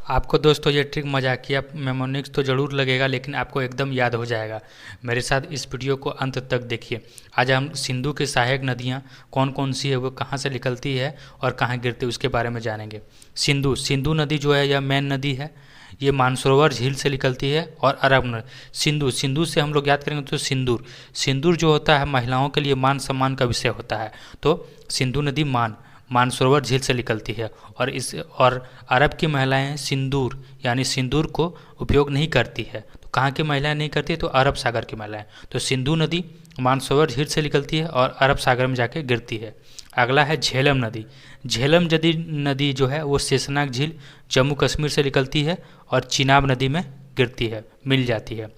आपको दोस्तों ये ट्रिक मजाकिया मेमोनिक्स तो ज़रूर लगेगा, लेकिन आपको एकदम याद हो जाएगा। मेरे साथ इस वीडियो को अंत तक देखिए। आज हम सिंधु की सहायक नदियाँ कौन कौन सी है, वो कहाँ से निकलती है और कहाँ गिरती है, उसके बारे में जानेंगे। सिंधु नदी जो है यह मेन नदी है। ये मानसरोवर झील से निकलती है और अरब नदी। सिंधु से हम लोग याद करेंगे तो सिंदूर जो होता है महिलाओं के लिए मान सम्मान का विषय होता है। तो सिंधु नदी मानसरोवर झील से निकलती है। और अरब की महिलाएं सिंदूर यानी सिंदूर को उपयोग नहीं करती है। तो कहाँ की महिलाएं नहीं करती है? तो अरब सागर की महिलाएं। तो सिंधु नदी मानसरोवर झील से निकलती है और अरब सागर में जाके गिरती है। अगला है झेलम नदी। झेलम नदी जो है वो शेषनाग झील जम्मू कश्मीर से निकलती है और चिनाब नदी में गिरती है, मिल जाती है।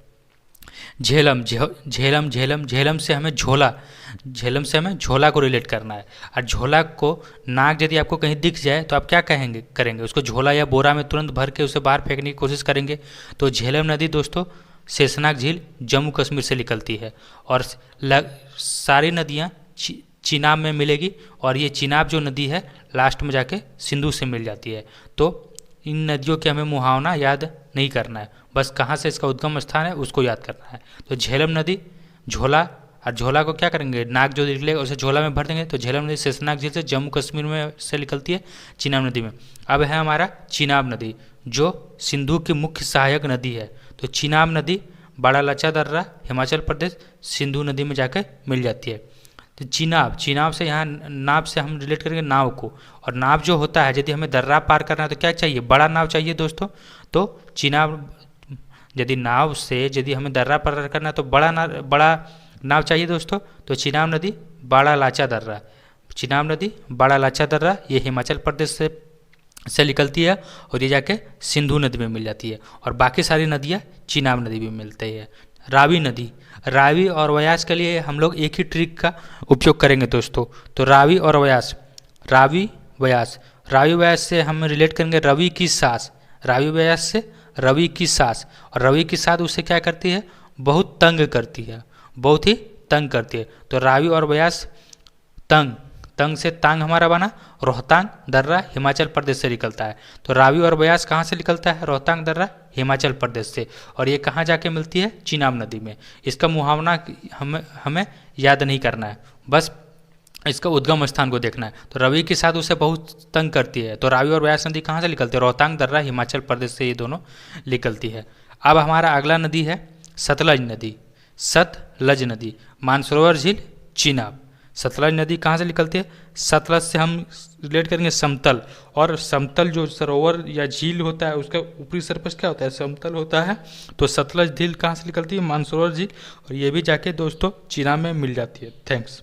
झेलम से हमें झोला को रिलेट करना है। और झोला को नाग यदि आपको कहीं दिख जाए तो आप क्या करेंगे? उसको झोला या बोरा में तुरंत भर के उसे बाहर फेंकने की कोशिश करेंगे। तो झेलम नदी दोस्तों शेषनाग झील जम्मू कश्मीर से निकलती है। और सारी नदियाँ चिनाब में मिलेगी और ये चिनाब जो नदी है लास्ट में जाके सिंधु से मिल जाती है। तो इन नदियों के हमें मुहावना याद नहीं करना है, बस कहाँ से इसका उद्गम स्थान है उसको याद करना है। तो झेलम नदी झोला, और झोला को क्या करेंगे? नाग जो निकलेगा उसे झोला में भर देंगे। तो झेलम नदी शेषनाग झील से जम्मू कश्मीर में से निकलती है चिनाब नदी में। अब है हमारा चिनाब नदी जो सिंधु की मुख्य सहायक नदी है। तो चिनाब नदी बड़ा लच्चा दर्रा हिमाचल प्रदेश सिंधु नदी में जाकर मिल जाती है। तो चिनाब से यहाँ नाव से हम रिलेट करेंगे नाव को। और नाव जो होता है यदि हमें दर्रा पार करना है तो क्या चाहिए? बड़ा नाव चाहिए दोस्तों। तो चिनाब यदि हमें दर्रा पार करना है तो बड़ा नाव चाहिए दोस्तों। तो चिनाब नदी बड़ा लाचा दर्रा ये हिमाचल प्रदेश से निकलती है और ये जाके सिंधु नदी में मिल जाती है। और बाकी सारी नदियाँ चिनाब नदी में मिलती है। रावी और व्यास के लिए हम लोग एक ही ट्रिक का उपयोग करेंगे दोस्तों। तो रावी व्यास से हम रिलेट करेंगे रवि की सास। रावी व्यास से रवि की सास, और रवि की सास उसे क्या करती है? बहुत ही तंग करती है। तो रावी और व्यास तंग से तांग हमारा बना। रोहतांग दर्रा हिमाचल प्रदेश से निकलता है। तो रावी और व्यास कहाँ से निकलता है? रोहतांग दर्रा हिमाचल प्रदेश से। और ये कहाँ जाके मिलती है? चिनाब नदी में। इसका मुहावना हमें याद नहीं करना है, बस इसका उद्गम स्थान को देखना है। तो रवि के साथ उसे बहुत तंग करती है। तो रावी और व्यास नदी कहाँ से निकलती है? रोहतांग दर्रा हिमाचल प्रदेश से ये दोनों निकलती है। अब हमारा अगला नदी है सतलज नदी मानसरोवर झील चिनाब। सतलज नदी कहाँ से निकलती है? सतलज से हम रिलेट करेंगे समतल। और समतल जो सरोवर या झील होता है उसका ऊपरी सरफेस क्या होता है? समतल होता है। तो सतलज झील कहाँ से निकलती है? मानसरोवर झील। और ये भी जाके दोस्तों चिनाब में मिल जाती है। थैंक्स।